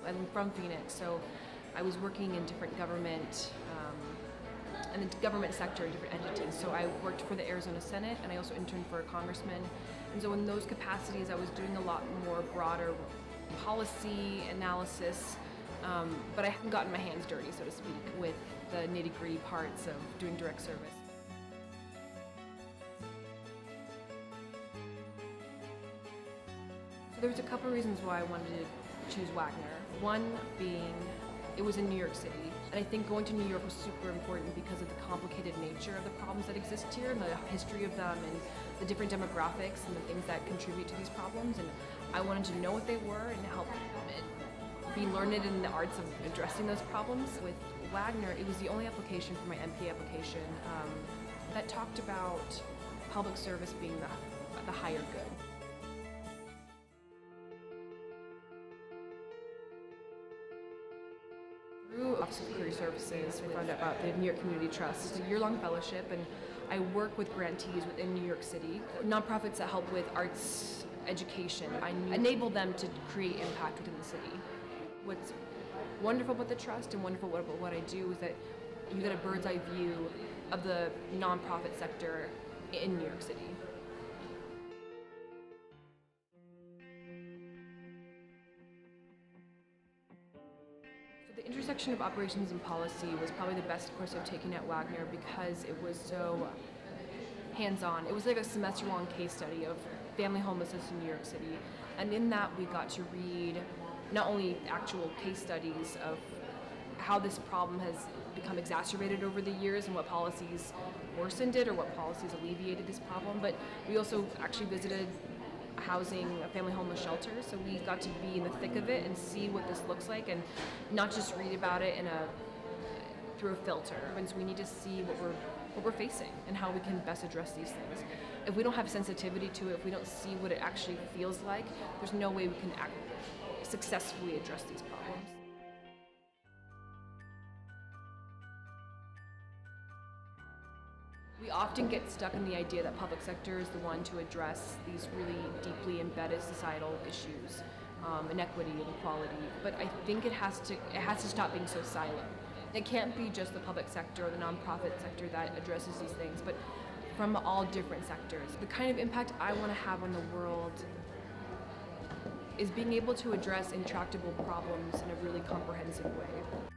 I'm from Phoenix, so I was working in different government, in the government sector in different entities. So I worked for the Arizona Senate, and I also interned for a congressman. And so in those capacities, I was doing a lot more broader policy analysis, but I haven't gotten my hands dirty, so to speak, with the nitty-gritty parts of doing direct service. So there was a couple reasons why I wanted to choose Wagner. One being, it was in New York City. And I think going to New York was super important because of the complicated nature of the problems that exist here and the history of them and the different demographics and the things that contribute to these problems. And I wanted to know what they were and help be learned in the arts of addressing those problems. With Wagner, it was the only application for my MPA application that talked about public service being the higher good. Through Office of Career Services, we found out about the New York Community Trust. It's a year-long fellowship, and I work with grantees within New York City, nonprofits that help with arts education. I enable them to create impact within the city. What's wonderful about the trust and wonderful about what I do is that you get a bird's eye view of the nonprofit sector in New York City. The intersection of operations and policy was probably the best course I've taken at Wagner because it was so hands-on. It was like a semester-long case study of family homelessness in New York City. And in that we got to read not only actual case studies of how this problem has become exacerbated over the years and what policies worsened it or what policies alleviated this problem, but we also actually visited housing a family homeless shelter, so we got to be in the thick of it and see what this looks like and not just read about it through a filter. And so we need to see what we're facing and how we can best address these things. If we don't have sensitivity to it, if we don't see what it actually feels like, there's no way we can successfully address these problems. We often get stuck in the idea that public sector is the one to address these really deeply embedded societal issues, inequity, inequality. But I think it has to stop being so siloed. It can't be just the public sector or the nonprofit sector that addresses these things, but from all different sectors. The kind of impact I want to have on the world is being able to address intractable problems in a really comprehensive way.